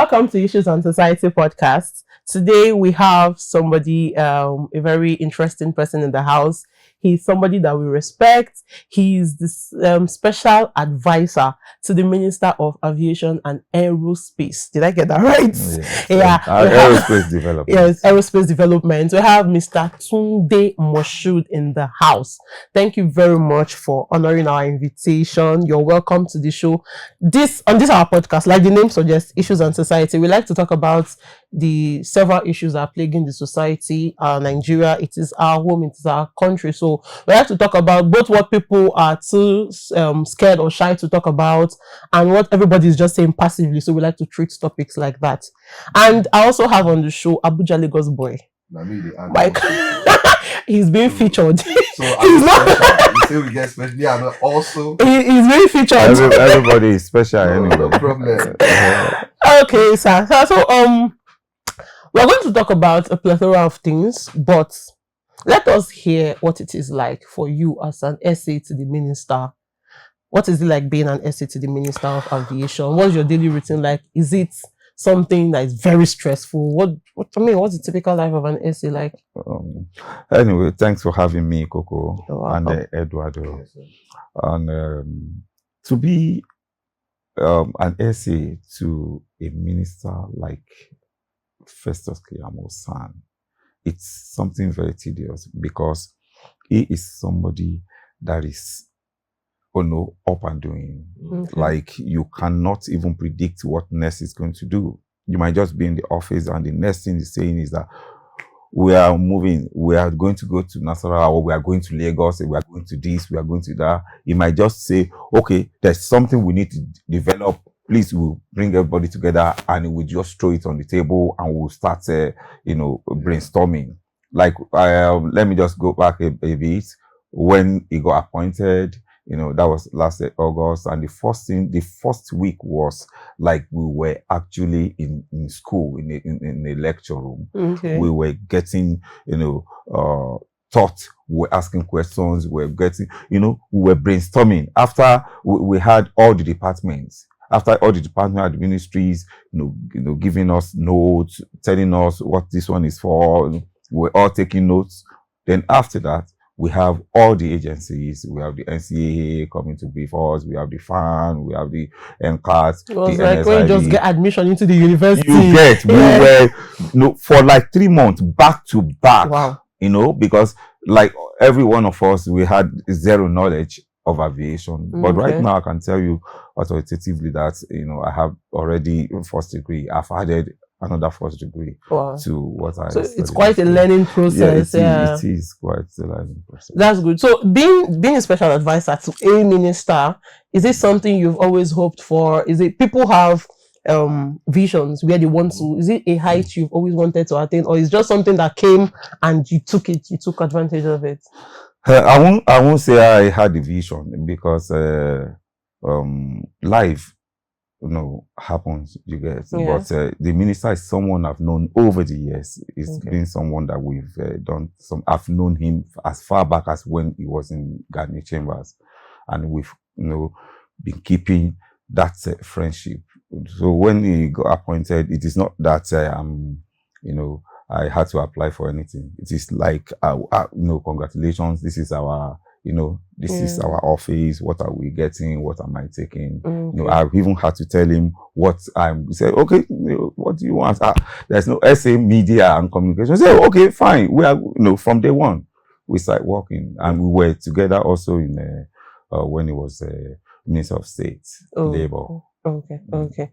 Welcome to Issues on Society podcast. Today we have somebody, a very interesting person in the house. He's somebody that we respect. He's this special advisor to the Minister of Aviation and Aerospace. Did I get that right? Yes. Yeah. Aerospace development. Yes, aerospace development. We have Mr. Tunde Moshood in the house. Thank you very much for honoring our invitation. You're welcome to the show. On this our podcast, like the name suggests, Issues on Society. We like to talk about the several issues that are plaguing the society. Nigeria, it is our home, it is our country. So we like to talk about both what people are too scared or shy to talk about and what everybody is just saying passively. So we like to treat topics like that. And I also have on the show Abuja Lagos boy. Mike. He's being featured. So he's not. You say we get special. Yeah, but also he's being featured. Everybody is special anyway. No problem. Okay, sir. So we're going to talk about a plethora of things, but let us hear what it is like for you as an SA to the minister. What is it like being an SA to the Minister of Aviation? What's your daily routine like? Is it something that is very stressful? What's the typical life of an SA like? Anyway, thanks for having me, Coco and Eduardo. Yes, And to be an SA to a minister like Festus Keyamo-San, it's something very tedious because he is somebody that is up and doing. Okay. Like you cannot even predict what next is going to do. You might just be in the office and the next thing he's saying is that we are moving, we are going to go to Nasarawa, or we are going to Lagos, we are going to this, we are going to that. He might just say, okay, there's something we need to develop. Please, we'll bring everybody together and we'll just throw it on the table and we'll start, brainstorming. Like, let me just go back a bit. When he got appointed, that was last August, and the first week was like we were actually in school in a lecture room. Okay. We were getting, taught, we were asking questions, we were getting, we were brainstorming. After we had all the departments, the ministries, giving us notes, telling us what this one is for, we're all taking notes. Then after that, we have all the agencies. We have the NCAA coming to brief us. We have the FAN. We have the NCAT. It was the like NSID. when you just get admission into the university. You get. Yeah. We were for like 3 months back to back. Wow. Because like every one of us, we had zero knowledge of aviation. But right now, I can tell you authoritatively that I have already first degree. I've added another first degree to what I studied. It's quite a learning process. It is quite a learning process. That's good. So being a special advisor to a minister, is it something you've always hoped for? Is it people have visions where they want to? Is it a height you've always wanted to attain, or is it just something that came and you took advantage of it? I won't say I had a vision because life happens, you get. Yes. But the minister is someone I've known over the years. It's been someone that we've done I've known him as far back as when he was in Gardner Chambers, and we've been keeping that friendship. So when he got appointed, it is not that I had to apply for anything. It is like congratulations, this is our this is our office. What are we getting? What am I taking? Okay. I've even had to tell him what I'm. Say, okay, what do you want? There's no SA media and communication. Say, okay, fine. We are, from day one, we started working, and we were together also in when he was Minister of State, Labour. Okay.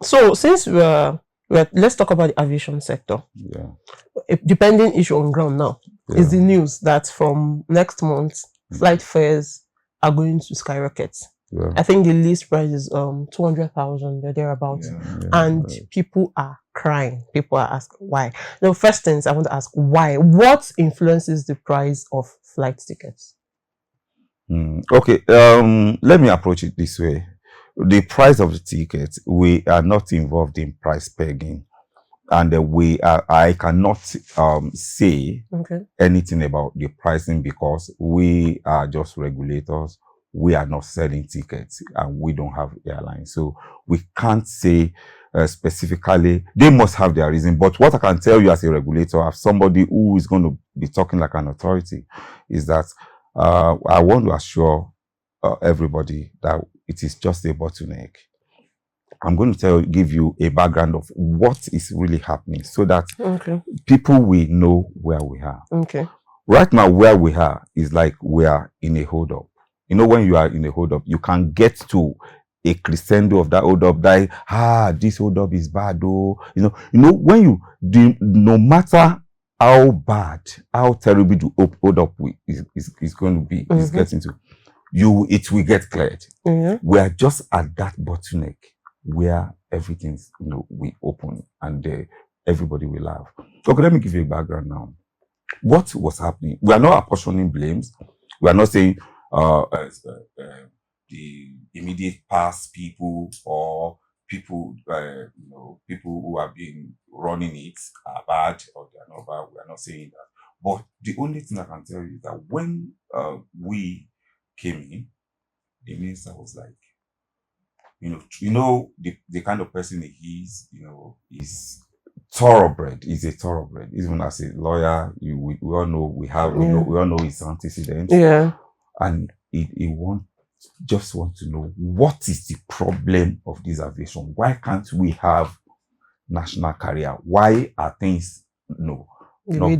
So since let's talk about the aviation sector. Yeah. A depending issue on ground now is the news that from next month, flight fares are going to skyrocket. Yeah. I think the least price is 200,000 or thereabouts, and people are crying. People are asking why. Now, first things I want to ask, why? What influences the price of flight tickets? Okay, let me approach it this way. The price of the ticket, we are not involved in price pegging. And I cannot say anything about the pricing because we are just regulators. We are not selling tickets and we don't have airlines. So we can't say specifically, they must have their reason. But what I can tell you as a regulator, as somebody who is going to be talking like an authority, is that I want to assure everybody that it is just a bottleneck. I'm going to give you a background of what is really happening so that people will know where we are. Okay. Right now, where we are is like we are in a hold up. You know, when you are in a hold up, you can get to a crescendo of that hold up, that this hold up is bad, oh, you know, when you do, no matter how bad, how terrible the hold up is going to be, is getting to, it will get cleared. We are just at that bottleneck where everything's, you know, we open and everybody will laugh. Okay, let me give you a background now. What was happening? We are not apportioning blames. We are not saying the immediate past people or people, you know, people who have been running it are bad or they are not bad. We are not saying that. But the only thing I can tell you is that when we came in, the minister was like, you know the kind of person he is, you know, is thoroughbred. He's a thoroughbred. Even as a lawyer, we all know we all know his antecedents. Yeah. And he just want to know what is the problem of this aviation. Why can't we have national carrier? Why are things not going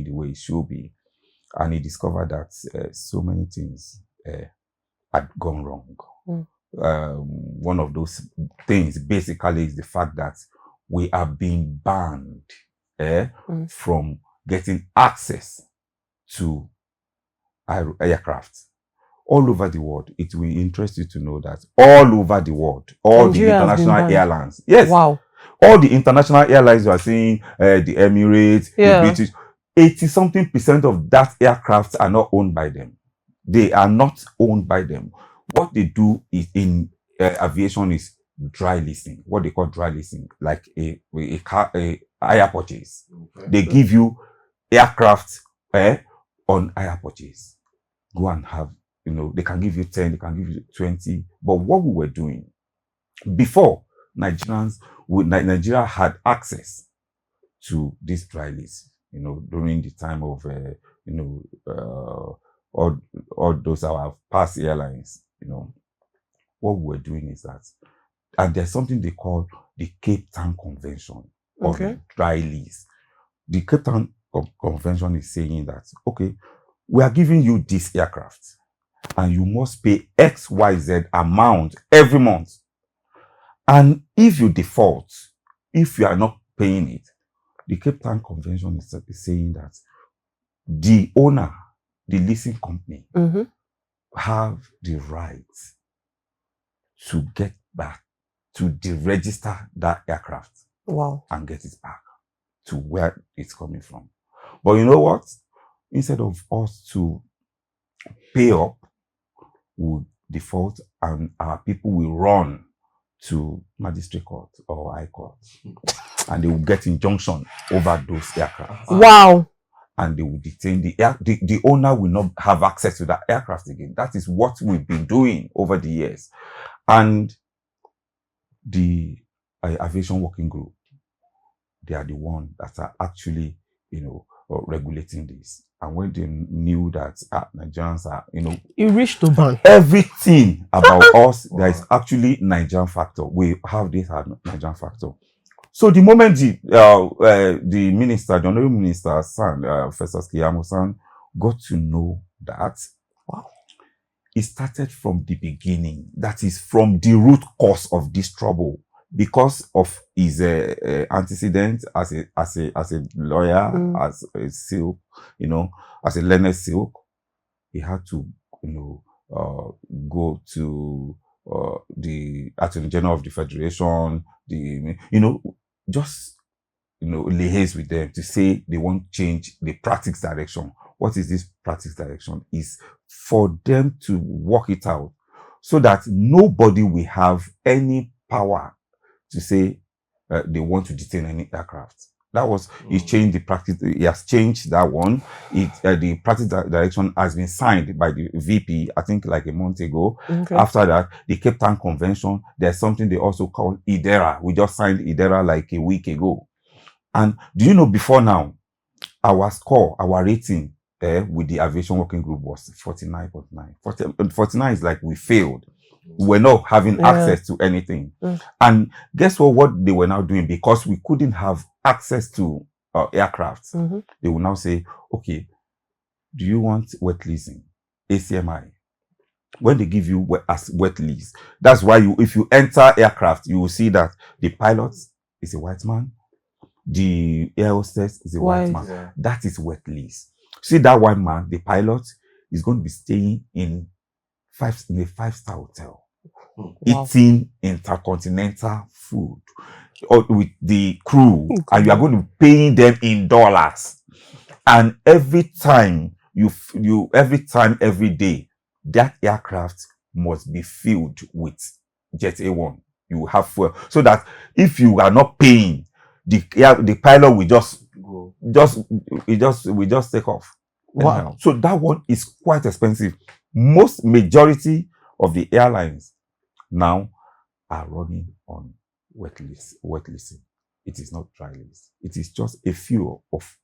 the way it should be? And he discovered that so many things had gone wrong. One of those things basically is the fact that we are being banned from getting access to aircraft all over the world. It will interest you to know that all over the world, all Nigeria, the international airlines, yes, wow, all the international airlines you are seeing, the Emirates, the British, 80-something% of that aircraft are not owned by them. They are not owned by them. What they do is in aviation is dry leasing. What they call dry leasing, like a hire purchase. They give you aircraft on hire purchase. Go and have, you know, they can give you 10, they can give you 20. But what we were doing before, Nigeria had access to this dry lease, you know, during the time of, all those our past airlines, you know. What we're doing is that, and there's something they call the Cape Town Convention on dry lease. The Cape Town Convention is saying that, okay, we are giving you this aircraft and you must pay XYZ amount every month. And if you default, if you are not paying it, the Cape Town Convention is saying that the owner, the leasing company, have the right to get back, to deregister that aircraft. Wow. And get it back to where it's coming from. But you know what? Instead of us to pay up, we'll default and our people will run to magistrate court or high court and they will get injunction over those aircraft. Wow. And they will detain the owner will not have access to that aircraft again. That is what we've been doing over the years. And the aviation working group, they are the one that are actually, you know, regulating this. And when they knew that Nigerians are, you know, you reached to ban everything about us, there is actually Nigerian factor. We have this Nigerian factor. So the moment the minister, the honorable minister, son, Professor Kiyamo-san, got to know that, wow, it started from the beginning. That is from the root cause of this trouble, because of his antecedents as a lawyer, as a silk, you know, as a learned silk. He had to, you know, go to the Attorney General of the Federation, just, you know, liaise with them to say they want to change the practice direction. What is this practice direction? Is for them to work it out so that nobody will have any power to say they want to detain any aircraft. That was, he changed the practice. He has changed that one. The practice direction has been signed by the VP, I think like a month ago. Okay. After that, the Cape Town Convention, there's something they also call IDERA. We just signed IDERA like a week ago. And do you know, before now, our score, our rating with the aviation working group was 49.9. 49 is like we failed. We're not having access to anything. And guess what they were now doing? Because we couldn't have access to aircraft, they will now say, okay, do you want wet leasing? ACMI. When they give you as wet lease, that's why if you enter aircraft, you will see that the pilot is a white man, the air hostess is a white man. Yeah. That is wet lease. See, that white man, the pilot, is going to be staying in a 5-star hotel, eating intercontinental food with the crew, and you are going to be paying them in dollars. And every time every day, that aircraft must be filled with Jet A1. You have fuel, so that if you are not paying, the pilot will just take off. Wow. So that one is quite expensive. Majority of the airlines now are running on wet leasing. It is not dry lease. It is just a few of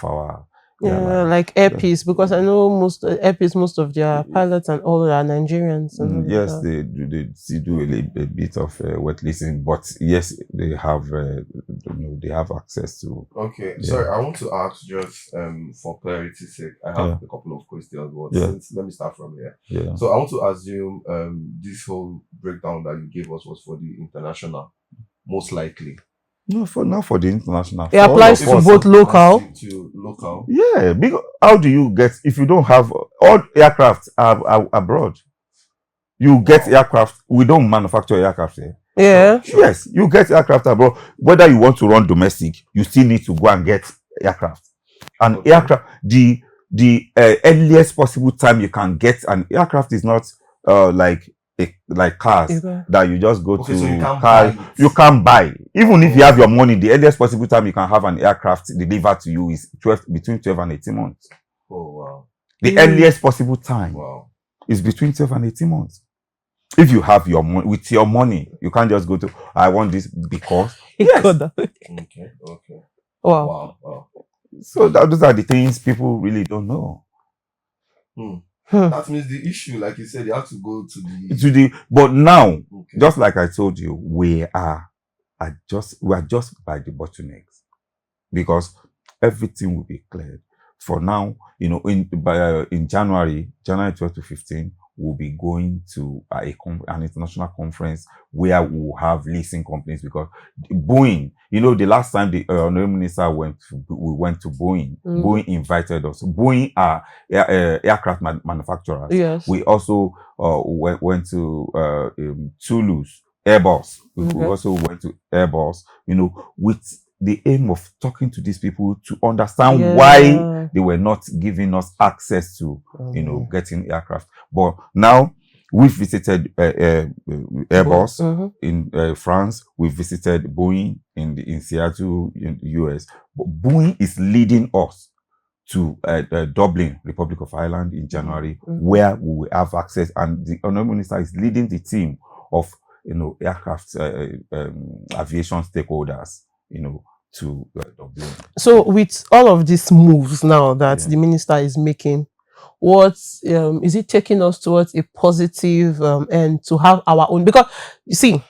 our airlines. Like Airpeace, because I know Airpeace, most of their pilots and all are Nigerians. Yes, they still do a bit of wet leasing, but yes, they have access to. Okay, sorry, I want to ask just for clarity's sake. I have a couple of questions, but let me start from here. Yeah. So I want to assume this whole breakdown that you gave us was for the international, most likely. No, for the international. It applies to both local. To local. Yeah, because how do you get, if you don't have all aircraft are abroad? You get aircraft. We don't manufacture aircraft here. Yeah. Sure. Yes, you get aircraft abroad. Whether you want to run domestic, you still need to go and get aircraft. And aircraft, the earliest possible time you can get an aircraft is not like cars that you just go to. So you can't car. buy it. You can't buy. Even if you have your money, the earliest possible time you can have an aircraft delivered to you is between 12 and 18 months. Oh wow. The earliest possible time is between 12 and 18 months. If you have your money, with your money, you can't just go to, I want this because. Yes. Okay. Wow. So those are the things people really don't know. That means the issue, like you said, you have to go to the. But now, just like I told you, we are just by the bottlenecks, because everything will be cleared. For now, in January 12 to 15, we'll be going to an international conference where we'll have leasing companies, because Boeing, the last time the honorable minister we went to Boeing, Boeing invited us. Boeing are aircraft manufacturers. Yes. We also went to Toulouse, Airbus. We also went to Airbus, with the aim of talking to these people to understand why they were not giving us access to, getting aircraft. But now we've visited Airbus in France. We visited Boeing in Seattle, in the US. But Boeing is leading us to Dublin, Republic of Ireland, in January, where we will have access. And the honorable minister is leading the team of aircraft aviation stakeholders, to Dublin. So with all of these moves now that the minister is making, what is it taking us towards a positive and to have our own? Because you see,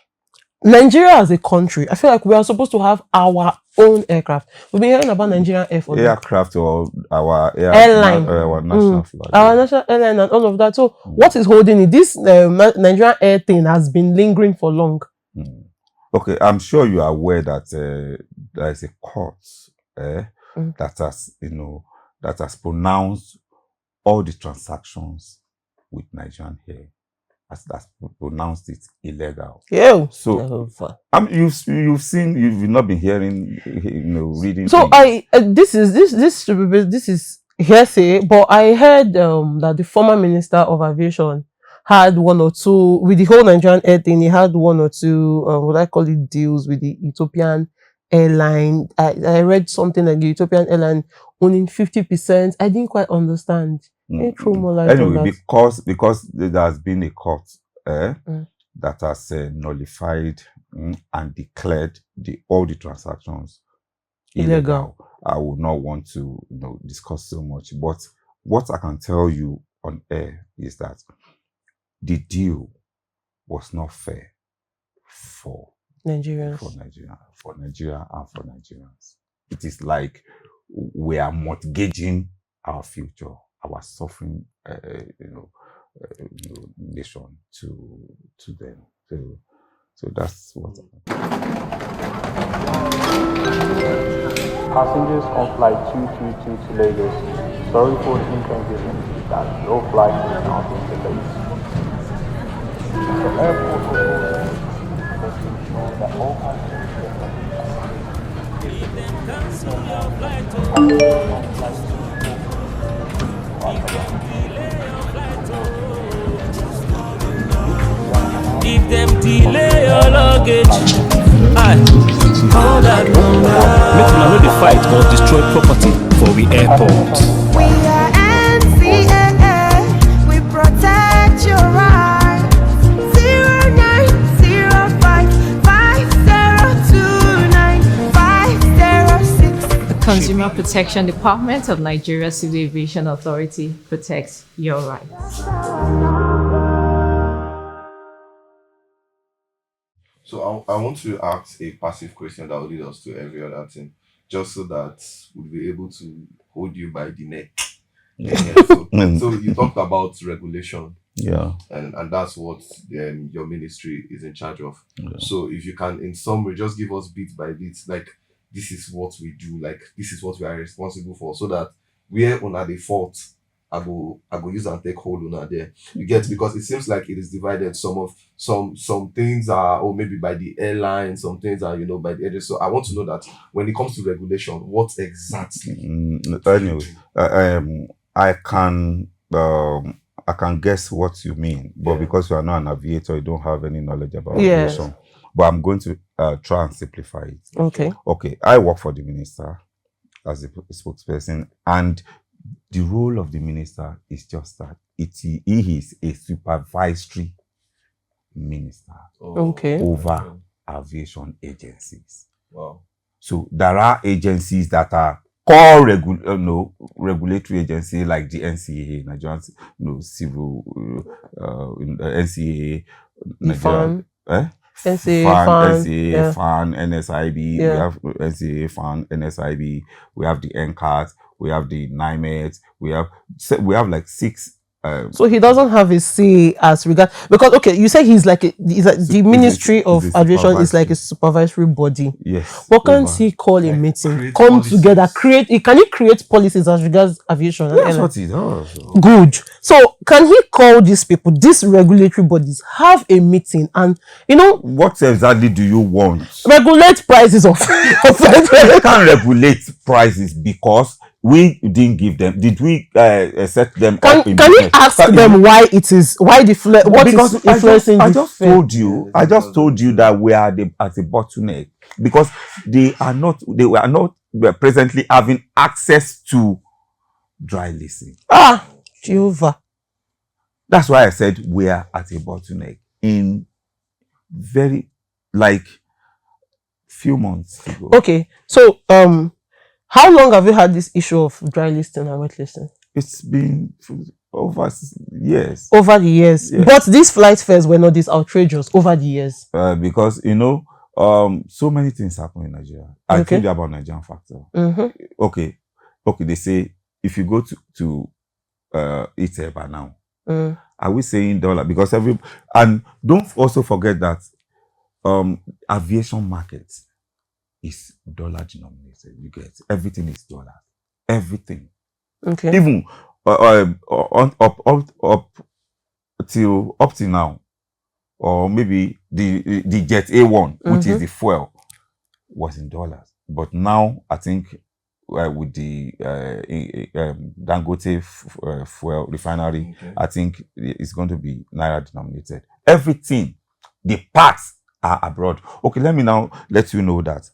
Nigeria as a country, I feel like we are supposed to have our own aircraft. We've been hearing about Nigerian Air Force. Aircraft or our airline, our national flag. Our national airline and all of that. So what is holding it? This Nigerian air thing has been lingering for long. Okay, I'm sure you are aware that there is a court that has pronounced all the transactions with Nigerian Air, that's pronounced it illegal. Yeah. So you've not been hearing, reading. So this is hearsay, but I heard that the former Minister of Aviation had one or two with the whole Nigerian Air thing. He had one or two, what I call it, deals with the Ethiopian airline. I read something like the Ethiopian airline owning 50%. I didn't quite understand. Can you throw more light on Anyway, that? because there has been a court Mm. that has nullified and declared all the transactions illegal. I would not want to discuss so much, but what I can tell you on air is that the deal was not fair for Nigerians. For Nigeria and for Nigerians. It is like we are mortgaging our future, our suffering, nation to them. So that's what. Passengers on flight 222 to Lagos, sorry for the inconvenience that your flight is now being delayed. The airport authorities must ensure that all passengers If them delay your luggage, I call that number. Make una no dey fight or destroy property for we airport. We are NCAA, we protect your rights. 0905029506. The Consumer Protection Department of Nigeria Civil Aviation Authority protects your rights. So I want to ask a passive question that will lead us to every other thing, just so that we'll be able to hold you by the neck. Yeah, so you talked about regulation. Yeah. And that's what your ministry is in charge of. Yeah. So if you can, in summary, just give us bit by bit, like this is what we do, like this is what we are responsible for, so that we're on the fault. I go use and take hold on there. You get, because it seems like it is divided. Some things are maybe by the airline, some things are by the agency. So I want to know that when it comes to regulation, what exactly? Anyway, I can guess what you mean, but because you are not an aviator, you don't have any knowledge about aviation. But I'm going to try and simplify it. Okay. I work for the minister as a spokesperson, and the role of the minister is just that he is a supervisory minister over aviation agencies. Wow. So there are agencies that are core regulatory agencies like the NCAA, Nigerian Civil NCAA, Nigerian NCAA, FAN, NSIB. We have NCAA, FAN, NSIB. We have the NCAT. We have the NIMET. We have like 6. So he doesn't have a say as regard, because you say he's like the Ministry of Aviation is like a supervisory body. Yes. What can't he call a meeting, come together, can he create policies as regards aviation? That's what he does. Good. So can he call these people, these regulatory bodies, have a meeting and what exactly do you want? Regulate prices of They can't regulate prices because we didn't give them. Did we set them up in Can you ask them why the influencing? I just told you that we are at a bottleneck because they were presently having access to dry leasing. Jehovah. That's why I said we are at a bottleneck in very few months ago. Okay, so how long have you had this issue of dry listing and wet listing? It's been over years. Over the years. Yes. But these flight fares were not this outrageous over the years. Because so many things happen in Nigeria. I told you about Nigerian factor. Okay, they say if you go to Iteba now, are we saying dollar? Because and don't also forget that aviation market is dollar denominated. You get everything is dollar. Everything. Okay. Even up till now, or maybe the Jet A1, which is the fuel, was in dollars. But now I think with the Dangote fuel refinery, I think it's going to be naira denominated. Everything, the parts are abroad. Okay, let me now let you know that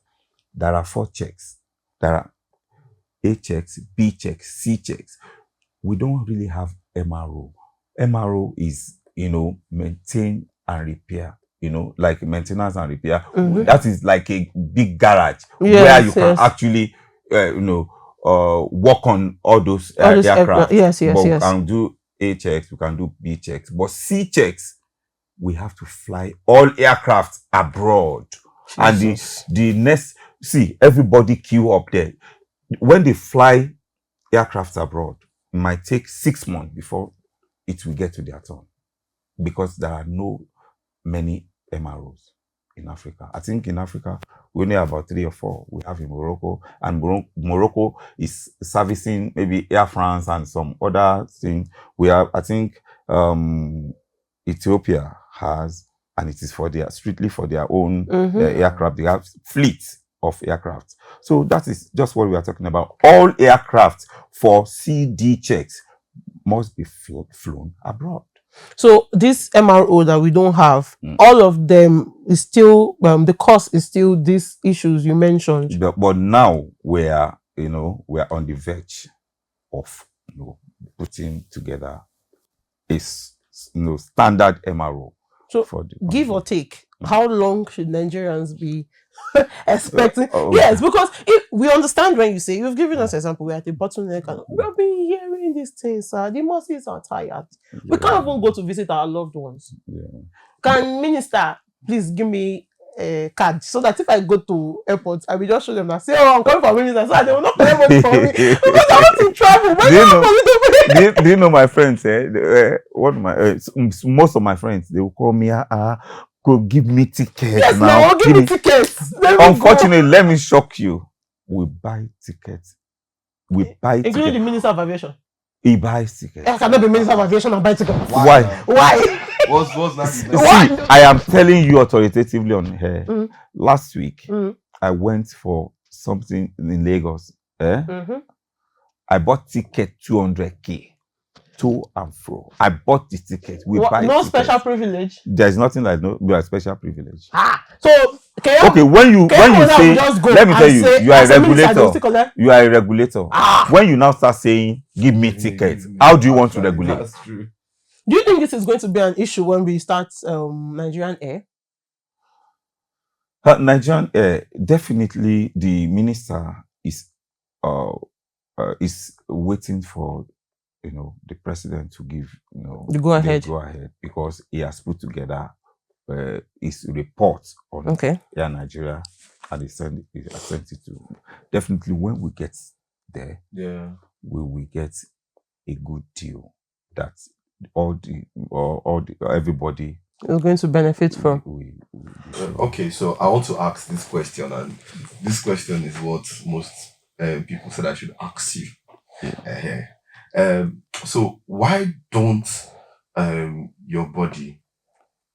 there are 4 checks. There are A checks, B checks, C checks. We don't really have MRO. MRO is, maintain and repair, like maintenance and repair. That is like a big garage where you can actually, work on all those aircraft. Yes. But we can do A checks, we can do B checks. But C checks, we have to fly all aircraft abroad. Jesus. And the next, see, everybody queue up there. When they fly aircraft abroad, it might take 6 months before it will get to their turn, because there are no many MROs in Africa. I think in Africa we only have about 3 or 4. We have in Morocco, and Morocco is servicing maybe Air France and some other things. We have, I think, Ethiopia has, and it is for strictly for their own aircraft. They have fleets of aircraft. So that is just what we are talking about. All aircraft for CD checks must be flown abroad. So this MRO that we don't have, all of them is still, the cost is still these issues you mentioned. But now we are on the verge of putting together a standard MRO. So for the give or take, how long should Nigerians be expecting? Yes, because if we understand when you say, you've given us example, we're at the bottleneck and we've been hearing these things, sir. The masses are tired. We can't even go to visit our loved ones. Can minister please give me a card so that if I go to airport, I will just show them and say, I'm coming for minister, so they will not pay money for me because I want to travel. Do you know my friends? Most of my friends, they will call me, go give me tickets. Yes, now give me tickets. Unfortunately, let me shock you. We buy tickets. Including the Minister of Aviation. He buys tickets. I cannot be Minister of Aviation and buy tickets. Why? What's that? See, I am telling you authoritatively on here. Last week, I went for something in Lagos. I bought ticket 200K. To and fro. I bought the ticket. We buy no tickets. Special privilege. There's nothing like special privilege. So when you say, let me tell you, you are a regulator. You are a regulator. When you now start saying, give me tickets, how do you want to regulate? That's true. Do you think this is going to be an issue when we start Nigerian Air? Nigerian Air, definitely the minister is waiting for the president to give the go ahead, because he has put together his report on Air Nigeria, and he sent it to. Definitely, when we get there, we will get a good deal that everybody is going to benefit from. Okay, so I want to ask this question, and this question is what most people said I should ask you. So why don't your body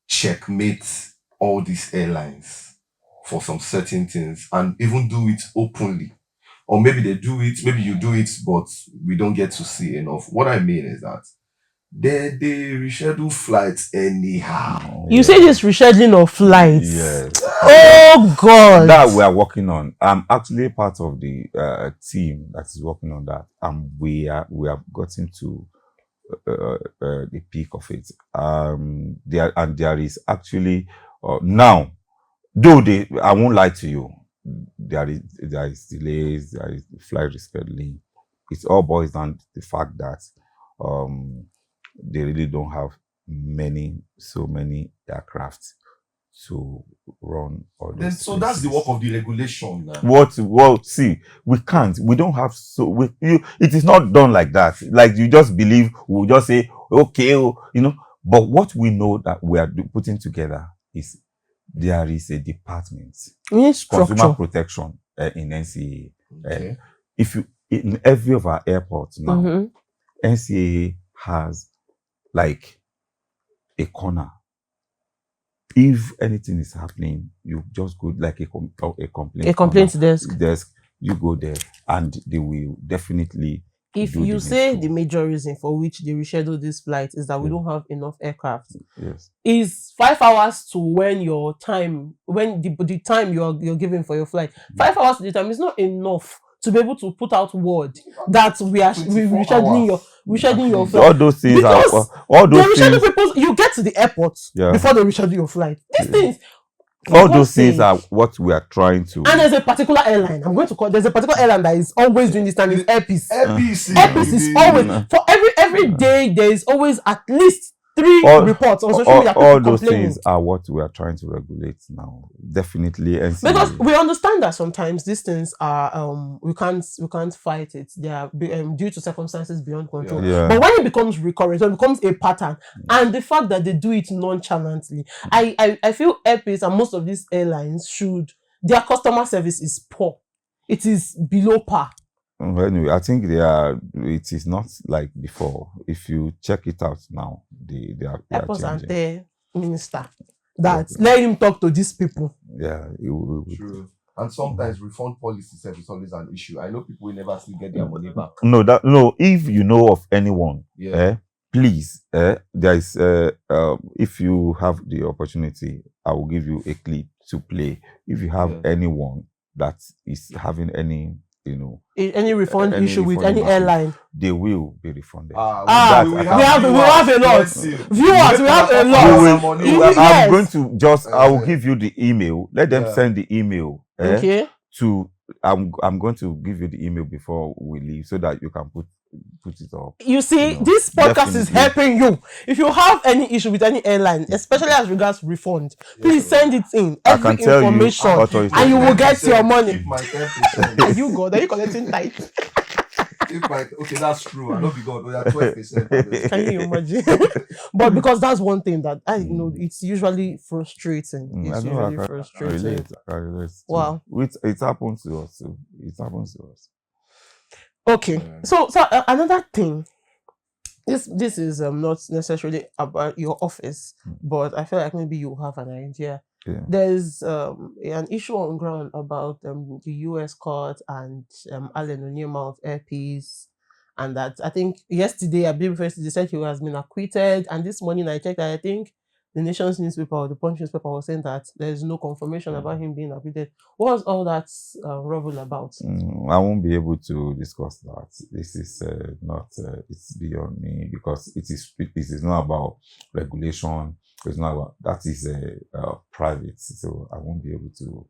checkmate all these airlines for some certain things and even do it openly? Or maybe they do it, maybe you do it, but we don't get to see enough. What I mean is that they reschedule flights anyhow. You say this rescheduling of flights? Yes. Oh God! That we are working on. I'm actually part of the team that is working on that, and we have gotten to the peak of it. There is actually now, though I won't lie to you, there is delays, there is flight rescheduling. It all boils down to the fact that they really don't have so many aircraft to run all those. So that's the work of the regulation now. Well, see, we can't. We don't have it is not done like that. Like you just believe, we'll just say, okay, But what we know that we are putting together is there is a department, consumer protection in NCAA. Okay. In every of our airports now, NCAA has like a corner. If anything is happening, you just go like a complaint desk. You go there, and they will definitely If do the you say needful. the major reason for which they reschedule this flight is that we don't have enough aircraft, Yes. is 5 hours to when your time, when the time you're giving for your flight, 5 hours to the time is not enough to be able to put out word that we 24 rescheduling your hours. flight. All those things Because all they those reschedule things. people. You get to the airport Yeah. before they reschedule your flight. These things, for All God's those things sake. are what we are trying to. And there's a particular airline. I'm going to call. There's a particular airline that is always doing this time. Is Airpeace. Airpeace is always for every day. There is always at least 3 reports on social media. All People those complaining. things are what we are trying to regulate now. Definitely, Because we understand that sometimes these things are we can't fight it. They are due to circumstances beyond control. Yeah. But when it becomes recurrent, when it becomes a pattern, and the fact that they do it nonchalantly, I feel Airpeace and most of these airlines their customer service is poor. It is below par. Anyway, I think it is not like before. If you check it out now, they are Airports and changing. their minister that let him talk to these people. Yeah, True. And sometimes refund policy is always an issue. I know people will never still get their money back. No. If you know of anyone, Yeah. please, there is. If you have the opportunity, I will give you a clip to play. If you have anyone that is having any, Any refund any issue with refund any issue, airline. they will be refunded. we have a lot. Viewers, we have a lot. I'm going to I will give you the email. Let them send the email. Okay. I'm going to give you the email before we leave so that you can put it up. You see, this podcast is helping you. If you have any issue with any airline, especially as regards refund, please send it in. Every information, and you will get your money. Are you God? Are you collecting tithe? Okay, that's true. I know we got 12%. Can you imagine? But because that's one thing that I know, it's usually frustrating. It's usually frustrating. I relate. Wow. It happens to us too. It happens to us. Okay. So another thing. This is not necessarily about your office, but I feel like maybe you have an idea. Yeah. There's an issue on ground about the US court and Alan Onyema of Airpeace, and that I think yesterday, I believe first they said he has been acquitted, and this morning I checked that I think the Nation's newspaper or the Punch newspaper was saying that there is no confirmation about him being acquitted. What was all that revel about? I won't be able to discuss that. This is not. It's beyond me because it is not about regulation. It's not about that. Is private, so I won't be able to.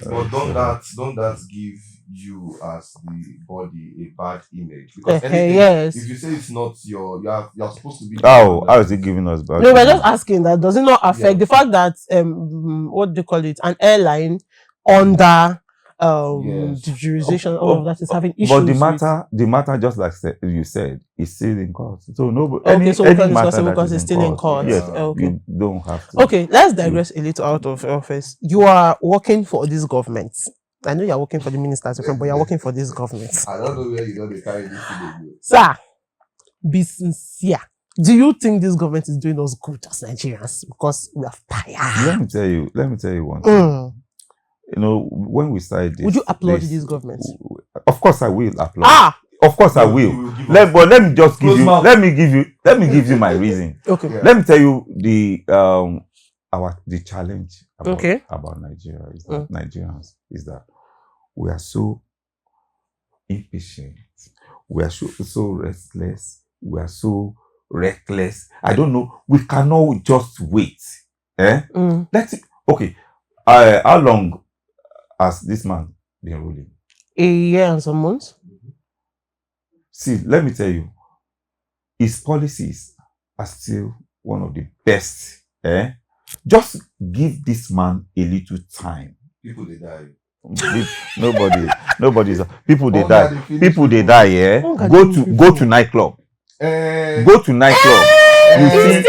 But don't that give you as the body a bad image? Because yes. If you say it's not you're supposed to be. How is it giving us bad? No, we're just asking that does it not affect the fact that what do you call it, an airline under the jurisdiction of that is having issues. But the matter, just like you said, is still in court. So nobody. So we can discuss it because it's still in court. Yes, okay. You don't have to. Okay, let's digress a little out of office. You are working for this government. I know you're working for the ministers, but you're working for this government. I don't know where they carry this thing. Sir, be sincere. Do you think this government is doing us good as Nigerians? Because we are tired. Let me tell you one thing. When we started this, would you applaud this government? Of course, I will applaud. Of course, I will. Let me just give you. Let me give you my reason. Okay. Yeah. Let me tell you the challenge about Nigeria is that Nigerians is that we are so impatient. We are so restless. We are so reckless. I don't know. We cannot just wait. Okay. How long has this man been ruling? A year and some months. See, let me tell you, his policies are still one of the best. Just give this man a little time. People they die. Nobody's. People they die. People they die. Yeah. Go to nightclub. Go to nightclub. You see.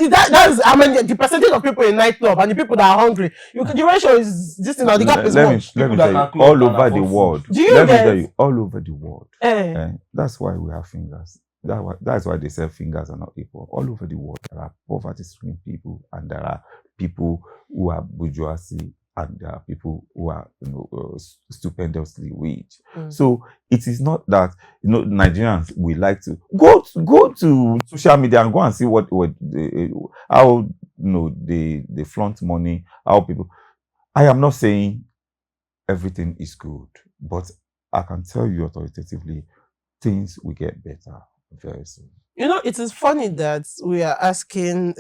That's I mean the percentage of people in nightclub and the people that are hungry. The ratio is this thing. The gap is much. Let me tell you, all over the world. Let me tell you, all over the world. That's why we have fingers. That's why they say fingers are not equal. All over the world, there are poverty-stricken people, and there are people who are bourgeoisie and there are people who are stupendously rich. So it is not that Nigerians we like to go to social media and go and see what how they flaunt money, how people. I am not saying everything is good, but I can tell you authoritatively things will get better very soon. It is funny that we are asking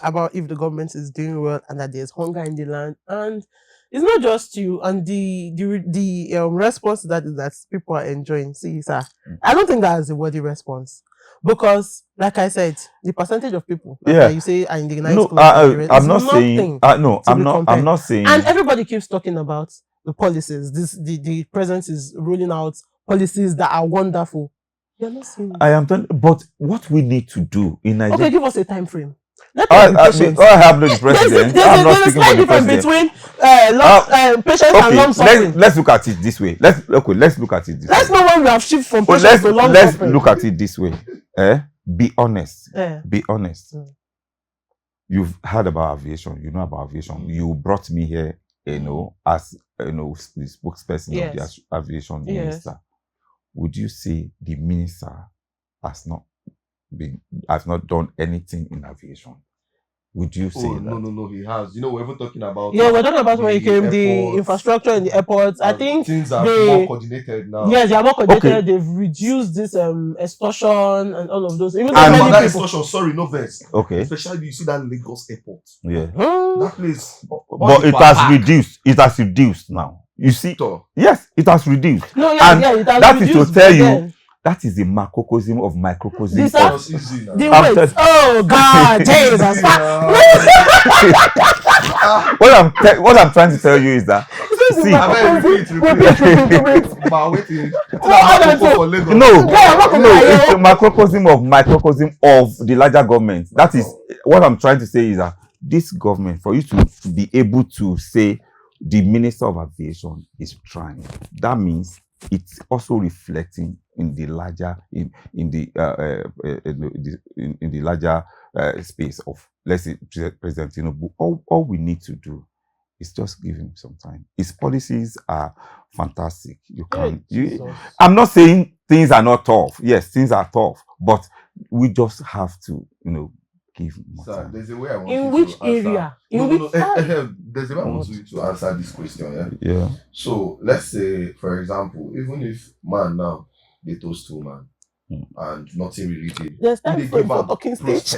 about if the government is doing well and that there's hunger in the land, and it's not just you. And the response to that is that people are enjoying. See, sir, I don't think that is a worthy response because, like I said, the percentage of people that you say are in the nice clothes. I'm not saying. I'm not saying. And everybody keeps talking about the policies. The president is rolling out policies that are wonderful. You're not saying I am done, but what we need to do in Nigeria. Okay, give us a time frame. I have no president. I'm not speaking for the president. Between patience and long suffering. Let's look at it this way. Let's look at it this way. Let's know when we have shifted from patience to long suffering. Let's look at it this way. Be honest. Be honest. You've heard about aviation. You know about aviation. You brought me here, as the spokesperson of the aviation minister. Would you say the minister has not done anything in aviation? Would you say that? No, he has. We're even talking about. Yeah, we're talking about when he came, the infrastructure in the airports. I think things are more coordinated now. Yes, they are more coordinated. Okay. They've reduced this extortion and all of those. Even and that extortion, sorry, no verse. Okay. Especially you see that Lagos airport. Yeah. That place. But it has reduced. It has reduced now. You see? Yes, it has reduced. No, yeah, it has reduced. That is to tell you. That is the macrocosm of microcosm. Oh God, Jesus! What I'm trying to tell you is that. See, it's a microcosm of the larger government. That is what I'm trying to say is that this government, for you to be able to say the Minister of Aviation is trying, that means it's also reflecting in the larger in the larger space of, let's say, President Tinubu. All we need to do is just give him some time. His policies are fantastic. I'm not saying things are not tough. Yes, things are tough, but we just have to give more time. There's a way I want in you which to answer. area? There's a way I want you to answer this question. Yeah. So let's say, for example, even if man now they toast to man and nothing really did, there's time for talking stage.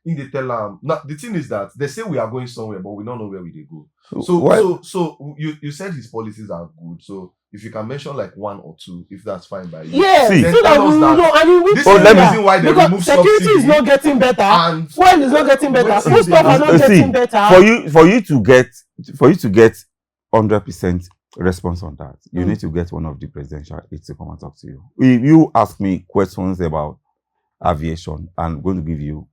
In the tell now the thing is that they say we are going somewhere, but we don't know where we they go. So you said his policies are good. So if you can mention like one or two, if that's fine by you. Yeah, see, so that we know. I mean, this is the reason why they remove security is not getting better, and fuel is not getting better, food stuff are not getting better. For you to get 100% response on that, you need to get one of the presidential aides to come and talk to you. If you ask me questions about aviation, I'm going to give you.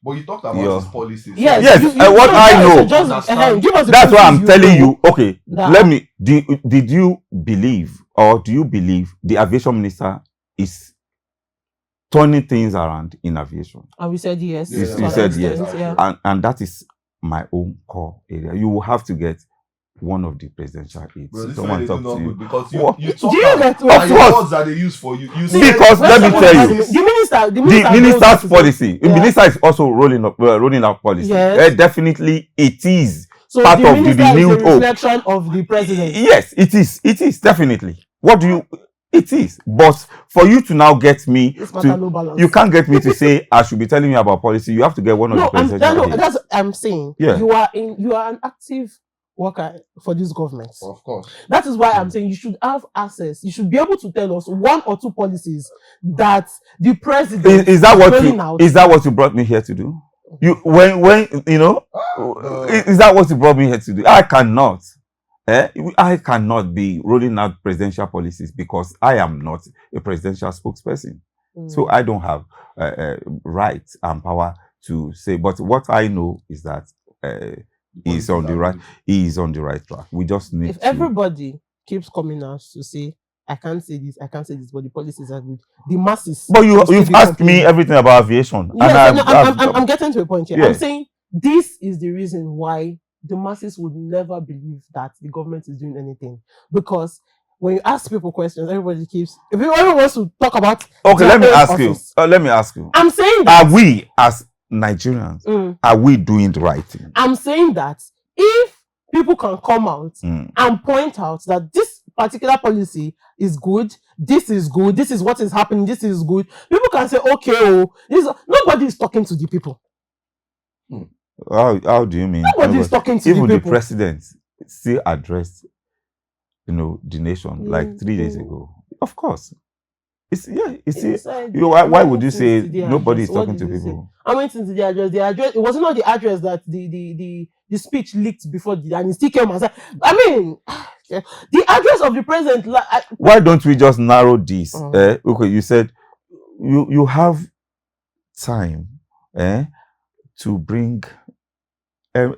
But you talked about his policies. Yes. What I know. That's why I'm telling you. Okay, let me. Did you believe, or do you believe the aviation minister is turning things around in aviation? And we said yes. You said yes. Yeah. And that is my own core area. You will have to get one of the presidential aides. Someone talk to you. Because you talk about the words that they use for you. Because let me tell you, the minister's policy. The minister is also rolling out policy. Yes. Definitely, it is so part of the renewed hope. Reflection of the president. Yes, it is. It is definitely. What do you? It is. But for you to now get me, you can't get me to say I should be telling you about policy. You have to get one of the presidential aides. That's what I'm saying. Yeah. You are an active worker for this government. Of course. That is why I'm saying you should have access. You should be able to tell us one or two policies that the president is that what you brought me here to do? Is that what you brought me here to do? I cannot. I cannot be rolling out presidential policies because I am not a presidential spokesperson. So I don't have right and power to say. But what I know is that he is on the right track. We just need if everybody keeps coming out to say I can't say this, but the policies are good. The masses. But you've asked me everything about aviation. Yes, I'm getting to a point here. Yeah. I'm saying this is the reason why the masses would never believe that the government is doing anything, because when you ask people questions, everybody keeps. If everyone wants to talk about. Okay, their let me own ask office. you. Let me ask you. I'm saying that. Are we as Nigerians? Are we doing the right thing? I'm saying that if people can come out and point out that this particular policy is good, this is what is happening, this is good, people can say, okay, oh, nobody is talking to the people. How do you mean? Nobody is talking to the even people. the president still addressed, the nation like 3 days ago. Of course. Why would you say nobody is talking to people? I went into the address. The address, it wasn't not the address that the speech leaked before, and he still came and said, I mean, the address of the president. Why don't we just narrow this? Okay, you said you have time to bring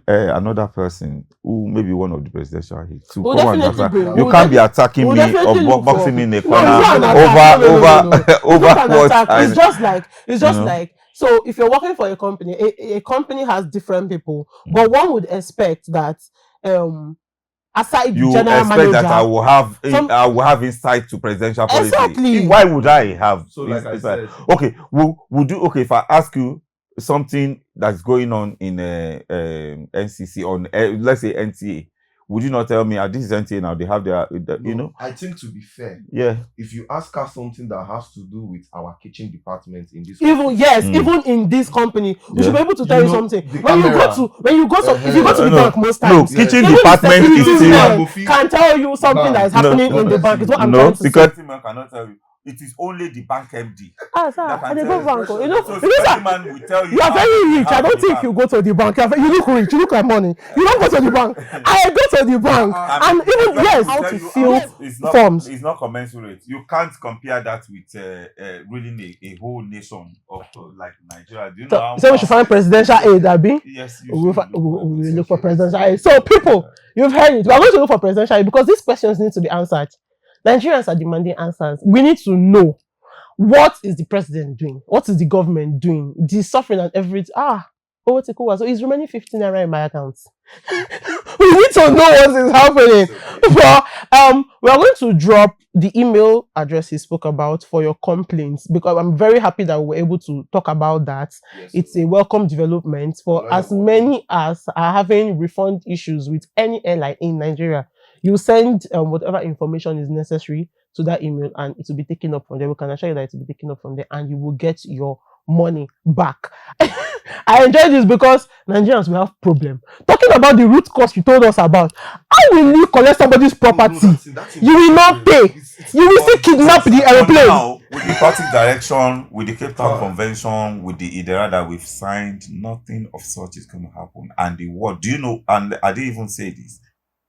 another person who may be one of the presidential aides to come and attack. You can't be attacking me or boxing me in a corner over what. It's just like so. If you're working for a company, a company has different people, but one would expect that aside you the general expect manager, that I will have insight to presidential policy. Exactly. Why would I have? So like I said, okay, would you? Okay, if I ask you something that's going on in NCC on let's say NTA, would you not tell me this is NTA now? They have their I think, to be fair, if you ask us something that has to do with our kitchen department in this even in this company, we should be able to tell you something. If you go to the bank most times, kitchen department is still can tell you something that is happening in the bank. Is what I'm trying to say. Because cannot tell you. It is only the bank MD. They go bank. So man will tell you are very rich. I don't think you go to the bank. You look rich. You look like money. You don't go to the bank. I go to the bank, and even how to fill forms. It's not commensurate. You can't compare that with ruling a whole nation of like Nigeria. Do you know? So we should find presidential aid, Abi. Yes, we look for presidential aid. So people, you've heard it. We are going to look for presidential aid because these questions need to be answered. Nigerians are demanding answers. We need to know, what is the president doing? What is the government doing? The suffering and everything. So it's remaining 15 naira in my account. We need to know what is happening. But we are going to drop the email address he spoke about for your complaints, because I'm very happy that we were able to talk about that. It's a welcome development for as many as are having refund issues with any airline in Nigeria. You send whatever information is necessary to that email, and it will be taken up from there. We can assure you that it will be taken up from there, and you will get your money back. I enjoy this because Nigerians will have problem. Talking about the root cause you told us about, how will you collect somebody's property? You will not pay. You will still kidnap the aeroplane. Now, with the party direction, with the Cape Town Convention, with the IDERA that we've signed, nothing of such is going to happen. And the word, do you know? And I didn't even say this.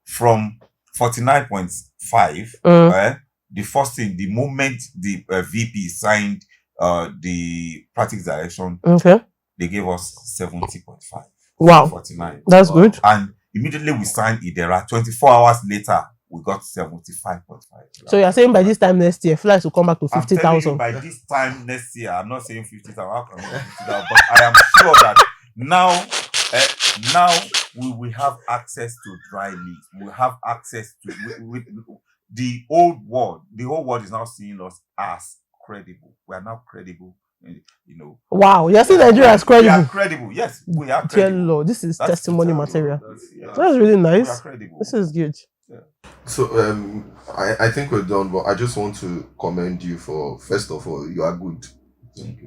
From 49.5, the first thing, the moment the VP signed the practice direction, they gave us 70.5. Wow. 49. That's good. And immediately we signed IDERA. 24 hours later, we got 75.5. So you're saying by this time next year, flights will come back to 50,000? By this time next year, I'm not saying 50,000, but I am sure that now we will have access to dry leaves. We will have access to the old world. The whole world is now seeing us as credible. We are now credible. Wow, you're saying Nigeria is credible. We are credible. Yes, we are credible. Dear Lord, this is testimony material. That's really nice. We are credible. This is good. So I think we're done, but I just want to commend you for, first of all, you are good.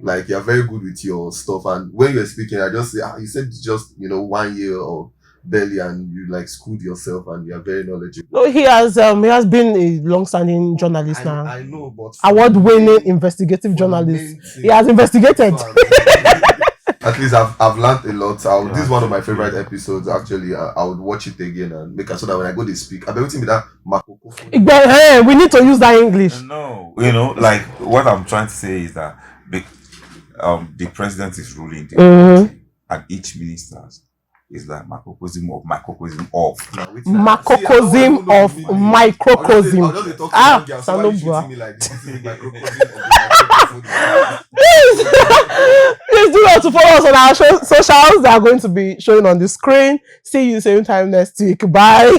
Like, you're very good with your stuff, and when you're speaking, I just say, you said just 1 year or barely, and you like schooled yourself, and you're very knowledgeable. No, he has been a long-standing journalist now. I know, but award-winning investigative journalist. He has investigated. At least I've learned a lot. This is one of my favorite episodes. Actually, I would watch it again and make sure that when I go to speak, I'll be waiting with that Hey, we need to use that English. No, like what I'm trying to say is that the president is ruling the country, and each minister is like microcosm of microcosm of microcosm. Please do sure to follow us on our socials. They are going to be showing on the screen. See you same time next week. Bye.